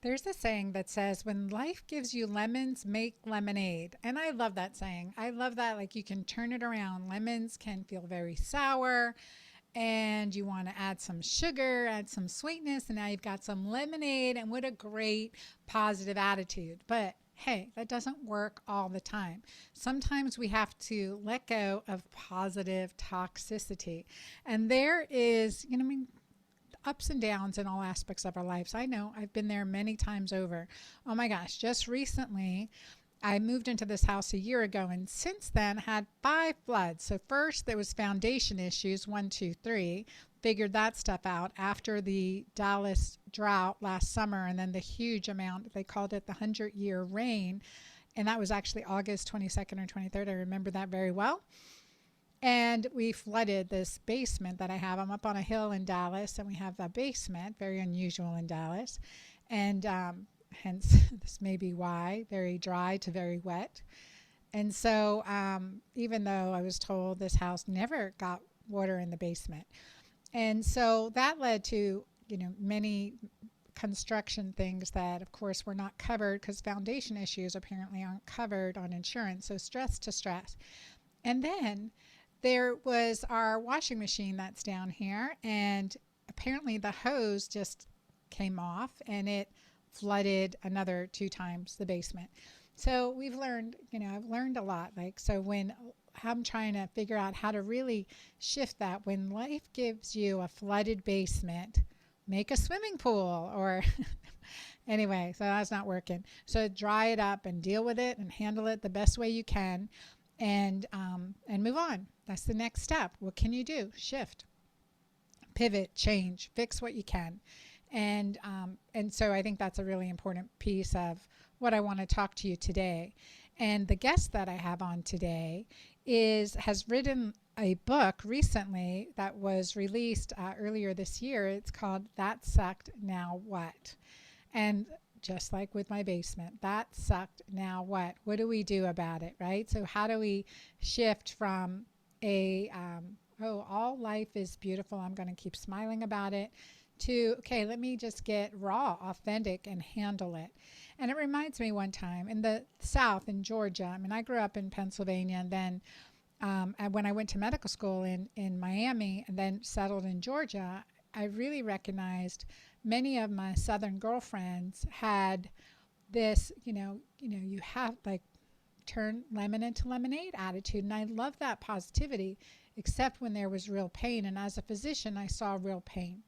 There's a saying that says, when life gives you lemons, make lemonade. And I love that saying. I love that. Like, you can turn it around. Lemons can feel very sour, and you want to add some sugar, add some sweetness, and now you've got some lemonade. And what a great positive attitude. But hey, that doesn't work all the time. Sometimes we have to let go of positive toxicity. And there is, I mean, ups and downs in all aspects of our lives. I know I've been there many times over. Oh my gosh, just recently I moved into this house a year ago, and since then had 5 floods. So first there was foundation issues, one, two, three. Figured that stuff out after the Dallas drought last summer, and then the huge amount, they called it the 100-year rain. And that was actually August 22nd or 23rd. I remember that very well. And we flooded this basement that I have. I'm up on a hill in Dallas, and we have a basement, very unusual in Dallas. And hence, this may be why, very dry to very wet. And so even though I was told this house never got water in the basement. And so that led to, many construction things that, of course, were not covered because foundation issues apparently aren't covered on insurance. So stress to stress. And then there was our washing machine that's down here, and apparently the hose just came off and it flooded another 2 times the basement. So we've learned, I've learned a lot. Like, so when I'm trying to figure out how to really shift that, when life gives you a flooded basement, make a swimming pool or anyway, so that's not working. So dry it up and deal with it and handle it the best way you can, and move on. That's the next step. What can you do? Shift, pivot, change, fix what you can. And so I think that's a really important piece of what I want to talk to you today. And the guest that I have on today has written a book recently that was released earlier this year. It's called That Sucked, Now What? And just like with my basement, that sucked, now what? What do we do about it, right? So how do we shift from all life is beautiful, I'm going to keep smiling about it, to, okay, let me just get raw, authentic, and handle it. And it reminds me one time in the South, in Georgia. I mean, I grew up in Pennsylvania, and then when I went to medical school in Miami and then settled in Georgia, I really recognized many of my Southern girlfriends had this, you have like turn lemon into lemonade attitude. And I love that positivity, except when there was real pain. And as a physician, I saw real pain.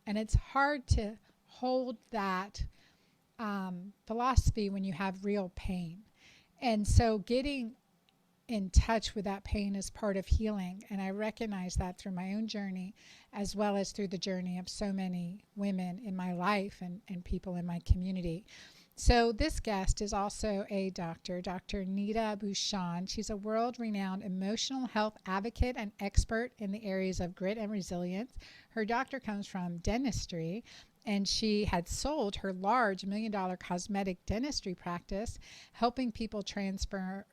And it's hard to hold that philosophy when you have real pain. And so getting in touch with that pain is part of healing. And I recognize that through my own journey, as well as through the journey of so many women in my life and people in my community. So this guest is also a doctor, Dr. Neeta Bhushan. She's a world-renowned emotional health advocate and expert in the areas of grit and resilience. Her doctor comes from dentistry, and she had sold her large $1 million cosmetic dentistry practice, helping people transform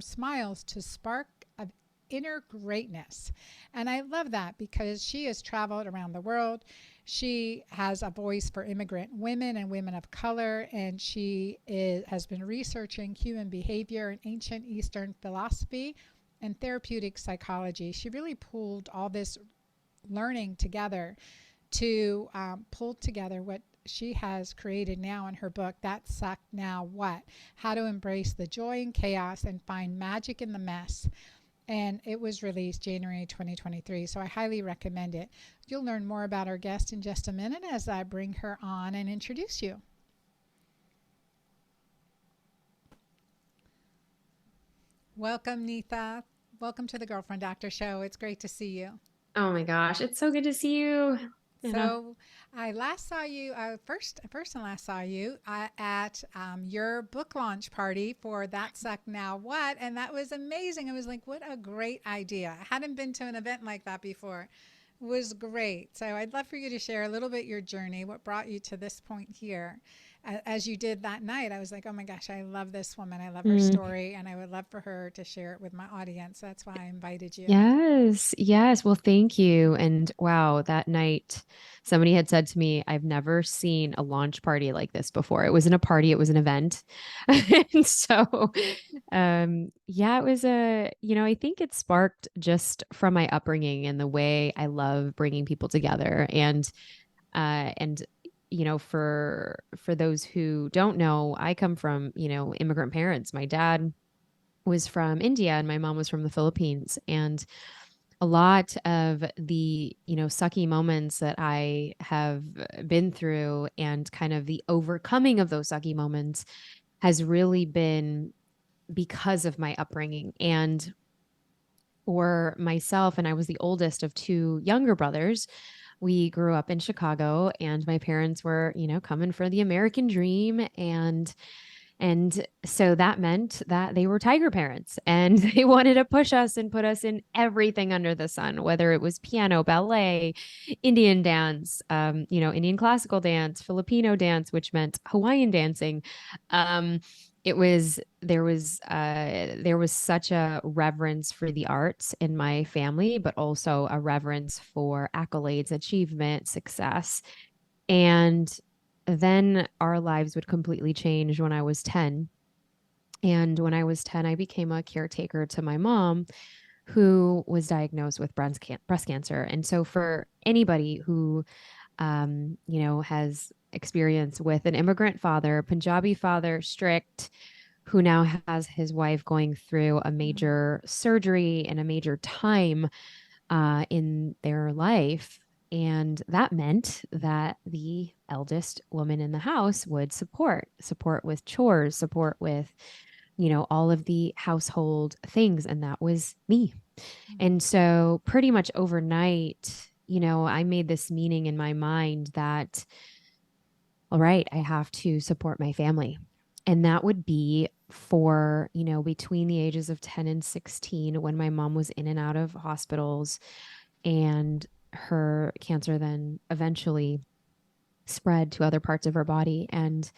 smiles to spark of inner greatness. And I love that because she has traveled around the world. She has a voice for immigrant women and women of color, and she has been researching human behavior and ancient Eastern philosophy and therapeutic psychology. She really pulled all this learning together to pull together what she has created now in her book, That Sucked, Now What? How to Embrace the Joy and Chaos and Find Magic in the Mess. And it was released January 2023, so I highly recommend it. You'll learn more about our guest in just a minute as I bring her on and introduce you. Welcome, Neeta. Welcome to the Girlfriend Doctor Show. It's great to see you. Oh my gosh, it's so good to see you. So I last saw you, first and last saw you at your book launch party for That Sucked, Now What? And that was amazing. I was like, what a great idea. I hadn't been to an event like that before. It was great. So I'd love for you to share a little bit your journey, what brought you to this point here. as you did that night, I was like, oh my gosh, I love this woman. I love her Mm. story, and I would love for her to share it with my audience. That's why I invited you. Yes, yes. Well, thank you. And wow, that night, somebody had said to me, I've never seen a launch party like this before. It wasn't a party, it was an event. And so, yeah, it was I think it sparked just from my upbringing and the way I love bringing people together. And for those who don't know, I come from, immigrant parents. My dad was from India and my mom was from the Philippines. And a lot of the, sucky moments that I have been through and kind of the overcoming of those sucky moments has really been because of my upbringing. And for myself, and I was the oldest of two younger brothers, we grew up in Chicago and my parents were, coming for the American dream. And so that meant that they were tiger parents and they wanted to push us and put us in everything under the sun, whether it was piano, ballet, Indian dance, Indian classical dance, Filipino dance, which meant Hawaiian dancing. Um, there was such a reverence for the arts in my family, but also a reverence for accolades, achievement, success. And then our lives would completely change when I was 10. And when I was 10, I became a caretaker to my mom, who was diagnosed with breast cancer. And so, for anybody who, has experience with an immigrant father, Punjabi father, strict, who now has his wife going through a Mm, major surgery and a major time in their life. And that meant that the eldest woman in the house would support with chores, support with, all of the household things. And that was me. mm, And so, pretty much overnight, I made this meaning in my mind that, all right, I have to support my family. And that would be for, between the ages of 10 and 16, when my mom was in and out of hospitals and her cancer then eventually spread to other parts of her body. And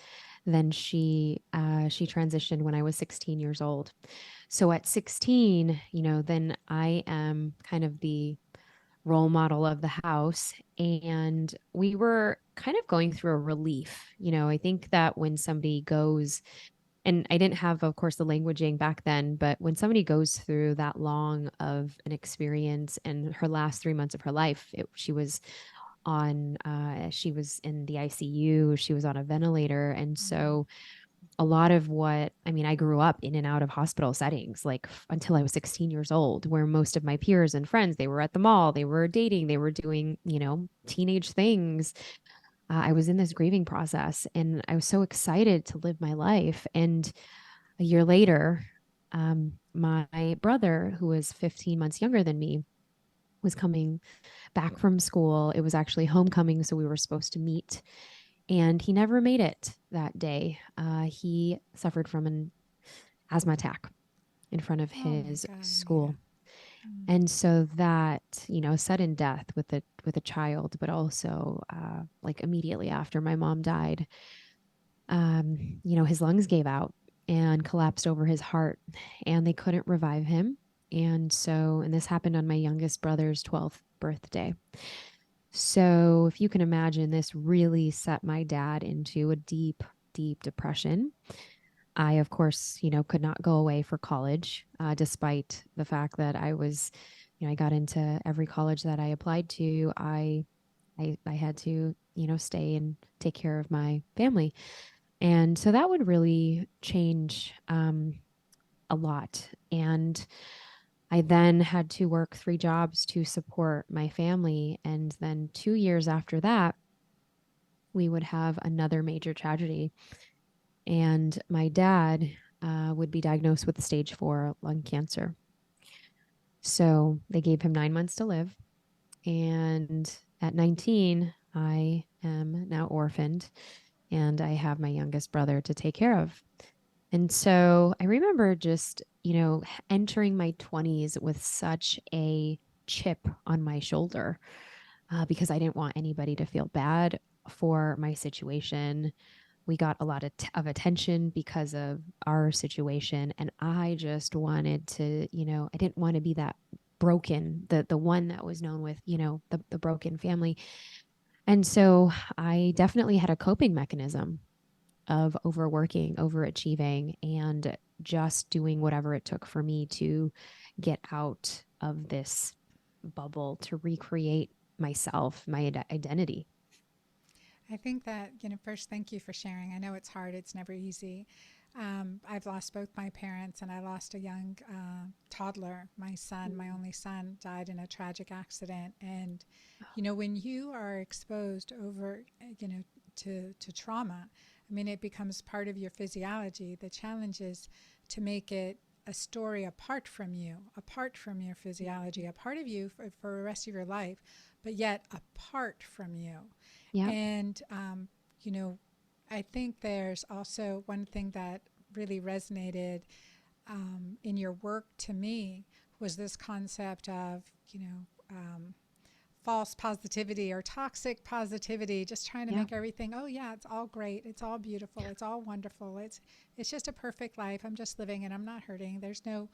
then she transitioned when I was 16 years old. So at 16, then I am kind of the role model of the house. And we were kind of going through a relief. I think that when somebody goes, and I didn't have, of course, the languaging back then, but when somebody goes through that long of an experience and her last 3 months of her life, she was in the ICU, she was on a ventilator. And mm, so a lot of I grew up in and out of hospital settings, like until I was 16 years old, where most of my peers and friends, they were at the mall, they were dating, they were doing, teenage things. I was in this grieving process and I was so excited to live my life. And a year later, my brother, who was 15 months younger than me, was coming back from school. It was actually homecoming, so we were supposed to meet. And he never made it that day. He suffered from an asthma attack in front of oh my his God, Nita. school. Mm, And so that, sudden death with a child, but also like immediately after my mom died, his lungs gave out and collapsed over his heart, and they couldn't revive him. And this happened on my youngest brother's 12th birthday. So if you can imagine, this really set my dad into a deep, deep depression. I, of course, could not go away for college, despite the fact that I got into every college that I applied to. I had to, stay and take care of my family. And so that would really change a lot. And I then had to work 3 jobs to support my family. And then 2 years after that, we would have another major tragedy. And my dad would be diagnosed with stage 4 lung cancer. So they gave him 9 months to live. And at 19, I am now orphaned and I have my youngest brother to take care of. And so I remember just, entering my 20s with such a chip on my shoulder because I didn't want anybody to feel bad for my situation. we got a lot of attention because of our situation. And I just wanted to, I didn't want to be that broken, the one that was known with, the broken family. And so I definitely had a coping mechanism of overworking, overachieving, and just doing whatever it took for me to get out of this bubble to recreate myself, my identity. I think that, first, thank you for sharing. I know it's hard, it's never easy. I've lost both my parents, and I lost a young toddler. My son, my only son, died in a tragic accident. And, when you are exposed to trauma, I mean, it becomes part of your physiology. The challenge is to make it a story apart from you, apart from your physiology, a part of you for the rest of your life, but yet apart from you. Yeah. And, you know, I think there's also one thing that really resonated in your work to me was this concept of, false positivity or toxic positivity, just trying to Yeah. make everything, oh yeah, it's all great, it's all beautiful, it's all wonderful, it's just a perfect life. I'm just living and I'm not hurting. There's no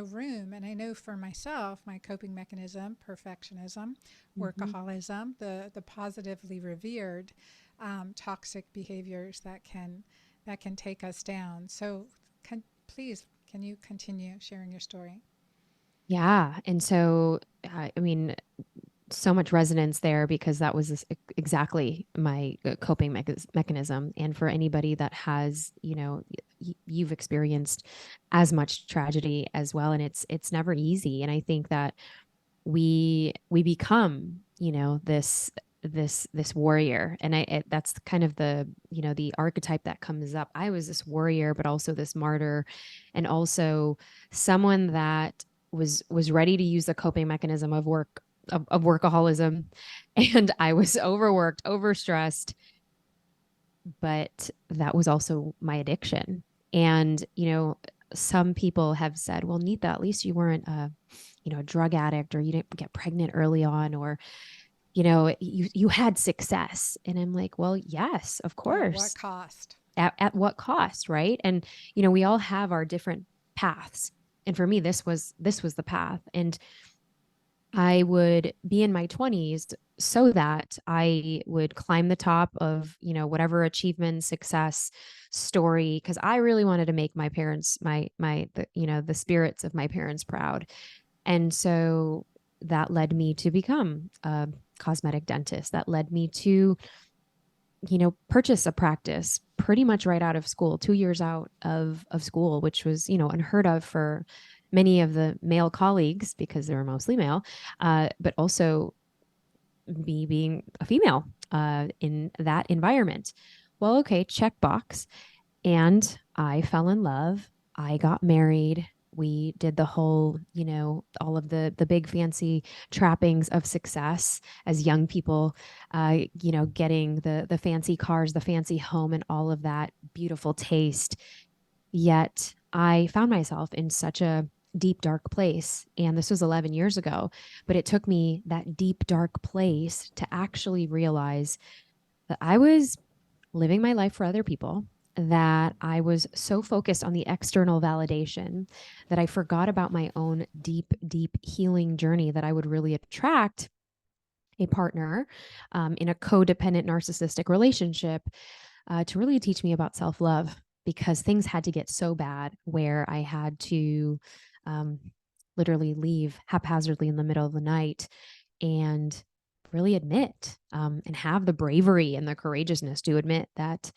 room. And I know for myself, my coping mechanism, perfectionism, Mm-hmm. workaholism, the positively revered toxic behaviors that can take us down. So please, can you continue sharing your story? Yeah. And so, I mean, so much resonance there because that was exactly my coping mechanism. And for anybody that has, you've experienced as much tragedy as well, and it's never easy. And I think that we become, this warrior, and that's kind of the archetype that comes up. I was this warrior, but also this martyr, and also someone that was ready to use the coping mechanism of workaholism. And I was overworked, overstressed, but that was also my addiction. And, some people have said, well, Neeta, at least you weren't a drug addict, or you didn't get pregnant early on, or, you had success. And I'm like, well, yes, of At what course. cost? At what cost, right? And, we all have our different paths. And for me, this was the path. And I would be in my 20s so that I would climb the top of, whatever achievement, success story, because I really wanted to make my parents, the spirits of my parents proud. And so that led me to become a cosmetic dentist. That led me to, purchase a practice pretty much right out of school, 2 years out of school, which was, unheard of for many of the male colleagues because they were mostly male, but also me being a female in that environment. Well, okay, check box. And I fell in love. I got married. We did the whole, all of the big fancy trappings of success as young people, getting the fancy cars, the fancy home, and all of that beautiful taste. Yet I found myself in such a deep, dark place. And this was 11 years ago, but it took me that deep, dark place to actually realize that I was living my life for other people, that I was so focused on the external validation that I forgot about my own deep, deep healing journey, that I would really attract a partner in a codependent narcissistic relationship to really teach me about self love, because things had to get so bad where I had to um, literally leave haphazardly in the middle of the night and really admit and have the bravery and the courageousness to admit that,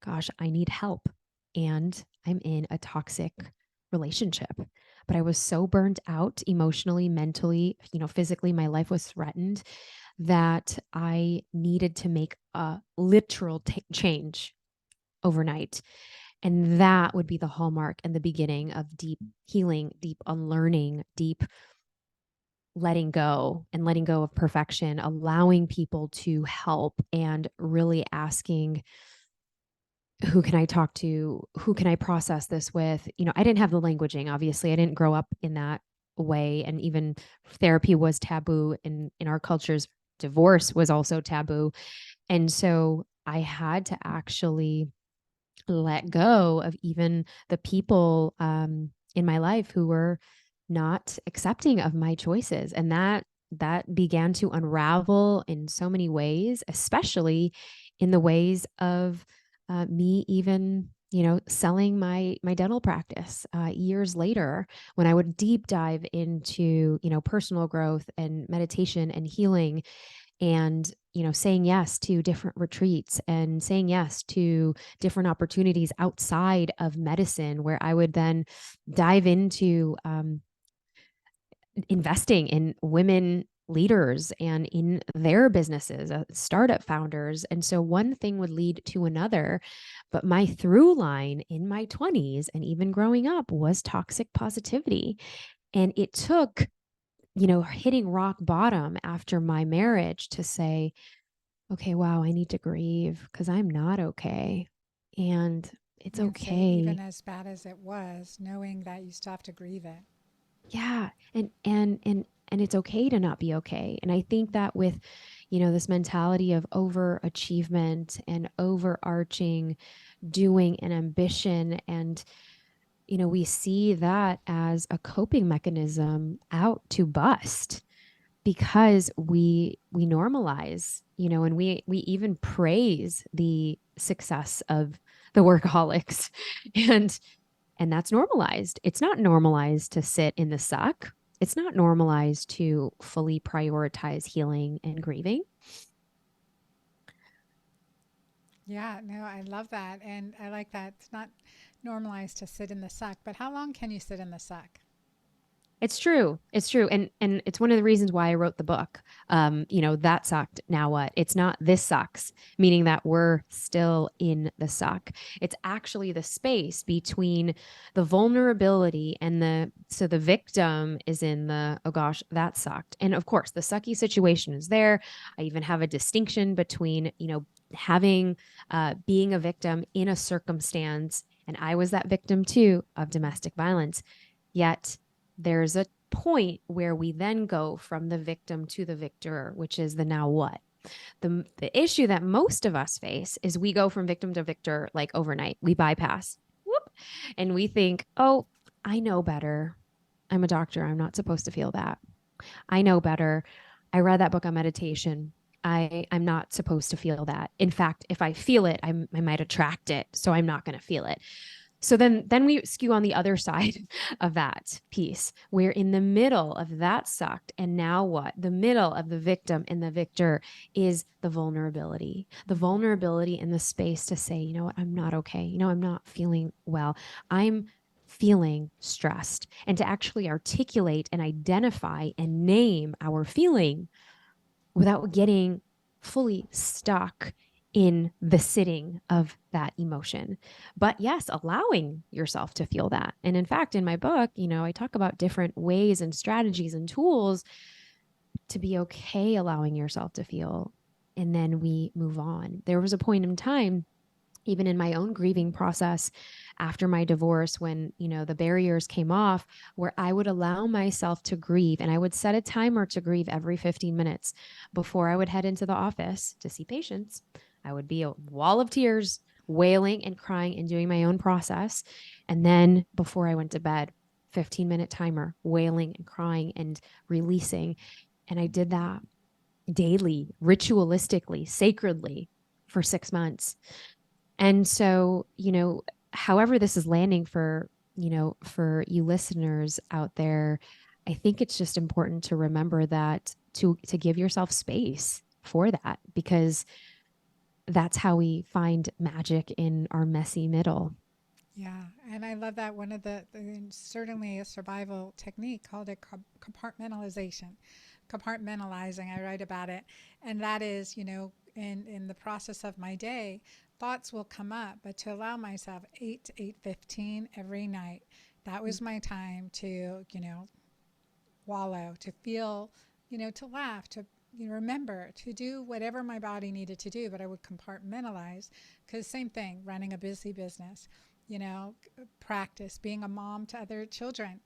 gosh, I need help and I'm in a toxic relationship. But I was so burnt out emotionally, mentally, physically, my life was threatened that I needed to make a literal change overnight. And that would be the hallmark and the beginning of deep healing, deep unlearning, deep letting go of perfection, allowing people to help, and really asking, who can I talk to? Who can I process this with? I didn't have the languaging. Obviously, I didn't grow up in that way. And even therapy was taboo in our cultures. Divorce was also taboo. And so I had to actually let go of even the people in my life who were not accepting of my choices. And that began to unravel in so many ways, especially in the ways of me even selling my dental practice years later, when I would deep dive into personal growth and meditation and healing, and saying yes to different retreats and saying yes to different opportunities outside of medicine, where I would then dive into investing in women leaders and in their businesses, startup founders. And so one thing would lead to another. But my through line in my 20s and even growing up was toxic positivity. And it took hitting rock bottom after my marriage to say, okay, wow, I need to grieve because I'm not okay. And it's And say, even okay. as bad as it was, knowing that you still have to grieve it. Yeah. And it's okay to not be okay. And I think that with, this mentality of overachievement and overarching doing and ambition, and we see that as a coping mechanism out to bust, because we normalize, and we even praise the success of the workaholics. and and that's normalized. It's not normalized to sit in the suck. It's not normalized to fully prioritize healing and grieving. Yeah, no, I love that. And I like that. It's not normalized to sit in the suck, but how long can you sit in the suck? It's true. It's true. And it's one of the reasons why I wrote the book. That sucked. Now what? It's not this sucks, meaning that we're still in the suck. It's actually the space between the vulnerability and the victim is in the, oh gosh, that sucked. And of course, the sucky situation is there. I even have a distinction between, having being a victim in a circumstance, and I was that victim too of domestic violence. Yet there's a point where we then go from the victim to the victor, which is the now what. The issue that most of us face is we go from victim to victor like overnight. We bypass, whoop, and we think, oh, I know better. I'm a doctor. I'm not supposed to feel that. I know better. I read that book on meditation. I'm not supposed to feel that. In fact, if I feel it, I might attract it. So I'm not going to feel it. So then we skew on the other side of that piece. We're in the middle of that sucked. And now what? The middle of the victim and the victor is the vulnerability. The vulnerability in the space to say, you know what, I'm not okay. I'm not feeling well. I'm feeling stressed. And to actually articulate and identify and name our feeling without getting fully stuck in the sitting of that emotion. But yes, allowing yourself to feel that. And in fact, in my book, I talk about different ways and strategies and tools to be okay allowing yourself to feel. And then we move on. There was a point in time, even in my own grieving process after my divorce, when the barriers came off, where I would allow myself to grieve, and I would set a timer to grieve every 15 minutes before I would head into the office to see patients. I would be a wall of tears, wailing and crying and doing my own process. And then before I went to bed, 15-minute timer, wailing and crying and releasing. And I did that daily, ritualistically, sacredly, for 6 months. And so, however this is landing for you listeners out there, I think it's just important to remember that to give yourself space for that, because that's how we find magic in our messy middle. Yeah, and I love that one of certainly a survival technique called it compartmentalization. Compartmentalizing, I write about it. And that is, in the process of my day, thoughts will come up, but to allow myself 8 to 8:15 every night, that was my time to, wallow, to feel, to laugh, to remember to do whatever my body needed to do, but I would compartmentalize because same thing, running a busy business, practice being a mom to other children,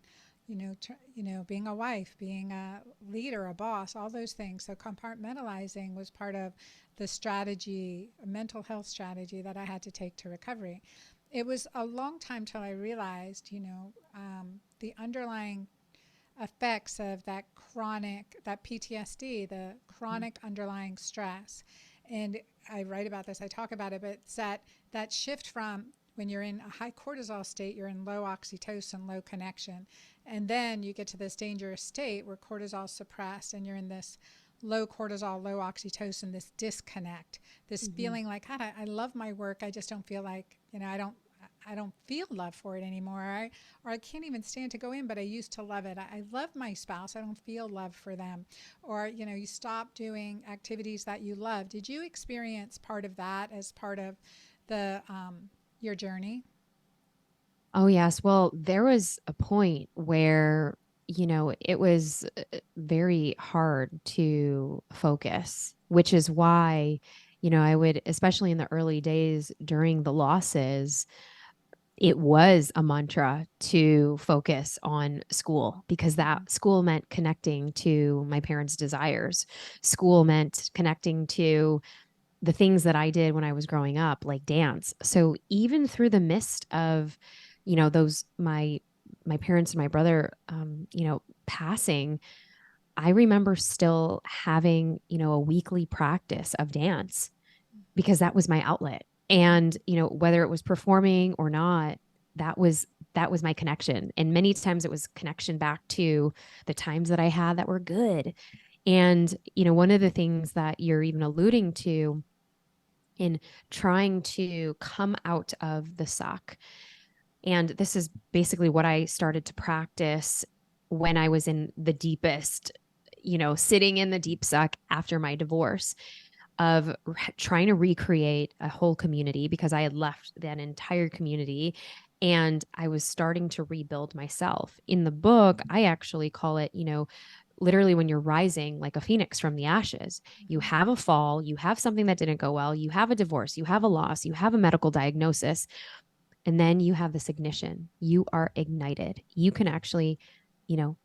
being a wife, being a leader, a boss, all those things. So compartmentalizing was part of the strategy, a mental health strategy that I had to take to recovery. It was a long time till I realized, the underlying effects of that PTSD, the chronic underlying stress. And I write about this, I talk about it, but it's that shift from when you're in a high cortisol state, you're in low oxytocin, low connection. And then you get to this dangerous state where cortisol is suppressed and you're in this low cortisol, low oxytocin, this disconnect, this Mm-hmm. feeling like, God, I love my work. I just don't feel like, I don't feel love for it anymore. Or I can't even stand to go in, but I used to love it. I love my spouse. I don't feel love for them. Or, you stop doing activities that you love. Did you experience part of that as part of the your journey? Oh, yes. Well, there was a point where, it was very hard to focus, which is why, I would, especially in the early days during the losses, it was a mantra to focus on school because Mm-hmm. that school meant connecting to my parents' desires. School meant connecting to the things that I did when I was growing up, like dance. So even through the midst of, those my parents and my brother, passing, I remember still having, a weekly practice of dance because that was my outlet. And, whether it was performing or not, that was that was my connection. And many times it was connection back to the times that I had that were good. And, one of the things that you're even alluding to in trying to come out of the suck. And this is basically what I started to practice when I was in the deepest, sitting in the deep suck after my divorce of trying to recreate a whole community because I had left that entire community and I was starting to rebuild myself. In the book, I actually call it, literally when you're rising like a phoenix from the ashes. You Mm-hmm. have a fall, you have something that didn't go well, you have a divorce, you have a loss, you have a medical diagnosis, and then you have this ignition. You are ignited. You can actually, you know,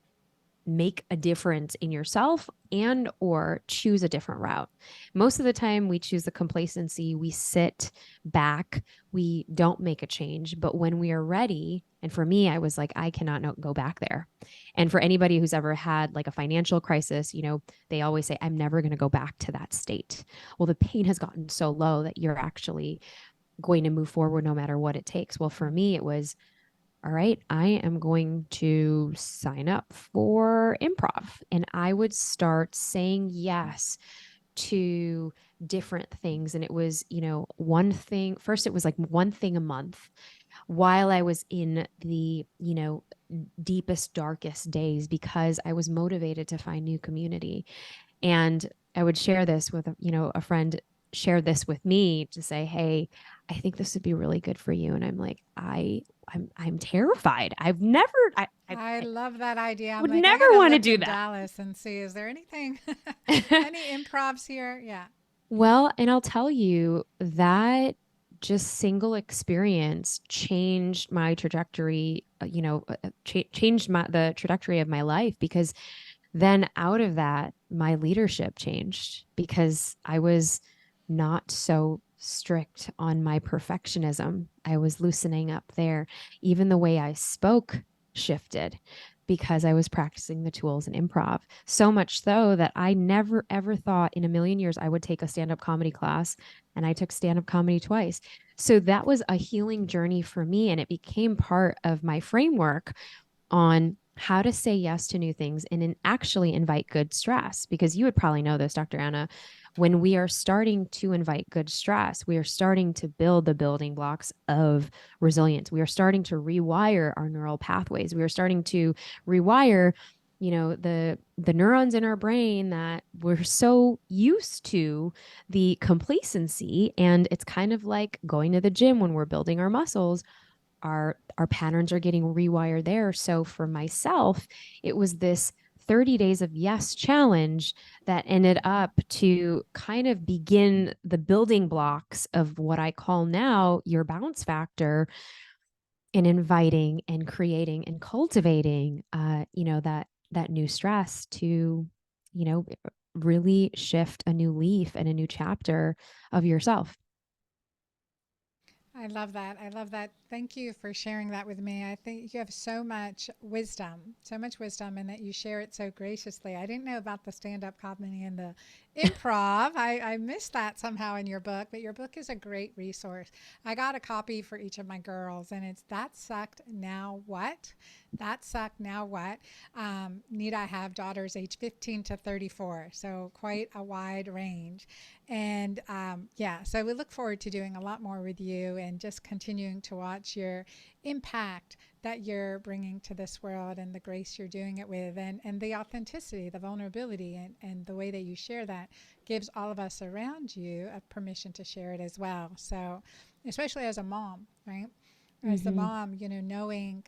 make a difference in yourself and or choose a different route. Most of the time we choose the complacency, we sit back, we don't make a change, but when we are ready, and for me I was like I cannot go back there. And for anybody who's ever had like a financial crisis, they always say I'm never going to go back to that state. Well, the pain has gotten so low that you're actually going to move forward no matter what it takes. Well, for me it was all right, I am going to sign up for improv. And I would start saying yes to different things. And it was, one thing, first, it was like one thing a month while I was in the, deepest, darkest days because I was motivated to find new community. And I would share this with, a friend shared this with me to say, hey, I think this would be really good for you. And I'm like, I'm terrified. I I love that idea. I'm would like, I never gotta want to look do in that. Dallas and see, is there anything, any improvs here? Yeah. Well, and I'll tell you that just single experience changed my trajectory, changed the trajectory of my life because then out of that, my leadership changed because I was not so strict on my perfectionism. I was loosening up there. Even the way I spoke shifted because I was practicing the tools in improv. So much so that I never ever thought in a million years I would take a stand up comedy class, and I took stand up comedy twice. So that was a healing journey for me, and it became part of my framework on how to say yes to new things and actually invite good stress. Because you would probably know this, Dr. Anna, when we are starting to invite good stress, we are starting to build the building blocks of resilience. We are starting to rewire our neural pathways. We are starting to rewire the neurons in our brain that we're so used to the complacency. And it's kind of like going to the gym when we're building our muscles. Our patterns are getting rewired there. So for myself, it was this 30 days of yes challenge that ended up to kind of begin the building blocks of what I call now your bounce factor. and inviting and creating and cultivating, that new stress to, you know, really shift a new leaf and a new chapter of yourself. I love that. I love that. Thank you for sharing that with me. I think you have so much wisdom, and that you share it so graciously. I didn't know about the stand up comedy and the improv. I missed that somehow in your book, but your book is a great resource. I got a copy for each of my girls, and it's That Sucked, Now What? That Sucked, Now What? Need I have daughters age 15 to 34, so quite a wide range. And yeah, so we look forward to doing a lot more with you and just continuing to watch your impact that you're bringing to this world and the grace you're doing it with, and the authenticity, the vulnerability, and the way that you share that gives all of us around you a permission to share it as well. So, especially as a mom, right? As the Mm-hmm. mom, knowing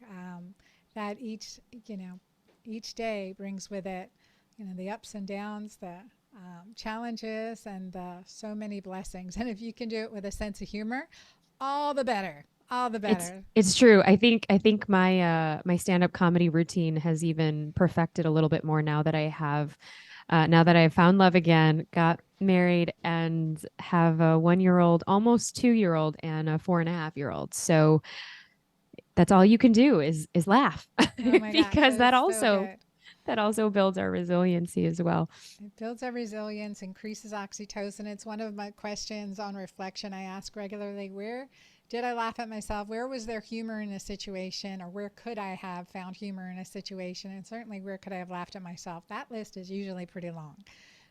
that each day brings with it, the ups and downs, the challenges, and the so many blessings. And if you can do it with a sense of humor, all the better. All the It's better. it's true. I think my stand-up comedy routine has even perfected a little bit more now that I have found love again, got married, and have a 1 year old, almost 2 year old, and a 4.5 year old. So that's all you can do is laugh Oh my gosh, because that is so good. that also builds our resiliency as well. It builds our resilience, increases oxytocin. It's one of my questions on reflection I ask regularly. Where did I laugh at myself? Where was there humor in a situation? Or where could I have found humor in a situation? And certainly, where could I have laughed at myself? That list is usually pretty long.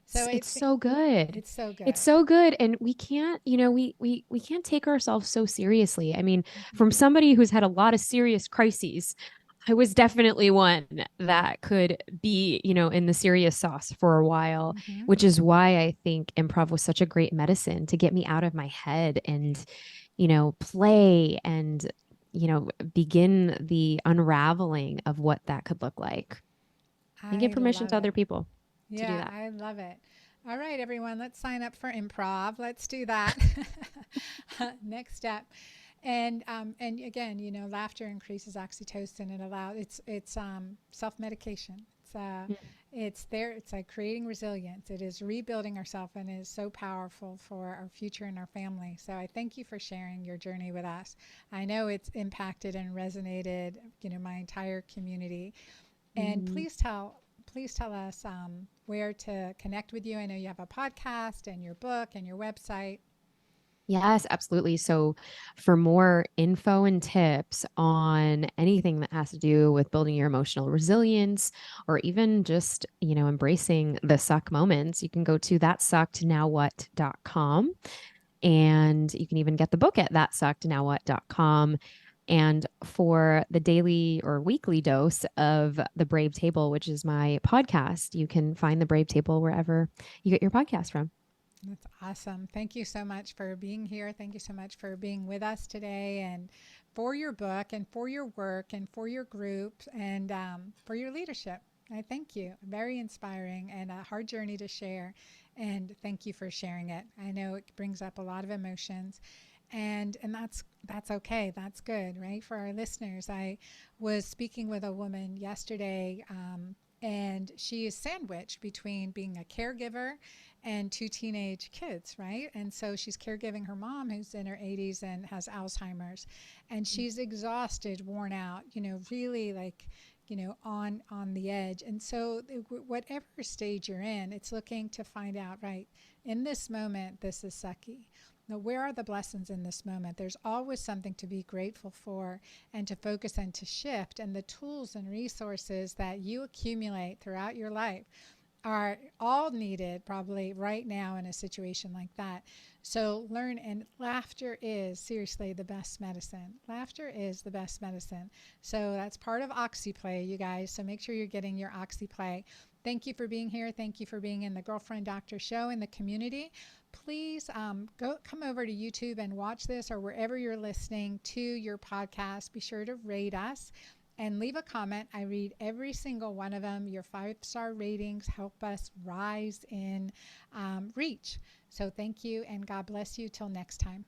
So It's so good. it's so It's good. so good. And we can't, we can't take ourselves so seriously. I mean, from Mm-hmm. somebody who's had a lot of serious crises, I was definitely one that could be, in the serious sauce for a while, Mm-hmm. which is why I think improv was such a great medicine to get me out of my head and, play and, begin the unraveling of what that could look like and give I permission love to other it. people to do Yeah, that. I love it. All right, everyone, let's sign up for improv. Let's do that. Next step. And again, laughter increases oxytocin. It allows it's self medication. It's there. It's like creating resilience. It is rebuilding ourselves, and is so powerful for our future and our family. So I thank you for sharing your journey with us. I know it's impacted and resonated, my entire community. And Mm-hmm. please tell us where to connect with you. I know you have a podcast and your book and your website. Yes, absolutely. So, for more info and tips on anything that has to do with building your emotional resilience or even just, embracing the suck moments, you can go to thatsuckednowwhat.com, and you can even get the book at thatsuckednowwhat.com. And for the daily or weekly dose of the Brave Table, which is my podcast, you can find the Brave Table wherever you get your podcast from. That's awesome. Thank you so much for being here. Thank you so much for being with us today, and for your book, and for your work, and for your group, and for your leadership. I thank you. Very inspiring and a hard journey to share. And thank you for sharing it. I know it brings up a lot of emotions, and that's okay. That's good, right? For our listeners, I was speaking with a woman yesterday, and she is sandwiched between being a caregiver and two teenage kids, right? And so she's caregiving her mom, who's in her 80s and has Alzheimer's, and she's exhausted, worn out, really like, on the edge. And so whatever stage you're in, it's looking to find out, right, in this moment, this is sucky. Now, where are the blessings in this moment? There's always something to be grateful for, and to focus and to shift. And the tools and resources that you accumulate throughout your life are all needed probably right now in a situation like that. So learn, and laughter is seriously the best medicine. Laughter is the best medicine. So that's part of oxyplay, you guys. So make sure you're getting your oxyplay. Thank you for being here. Thank you for being in the Girlfriend Doctor show in the community. Please come over to YouTube and watch this, or wherever you're listening to your podcast. Be sure to rate us and leave a comment. I read every single one of them. Your 5-star ratings help us rise in reach. So thank you, and God bless you till next time.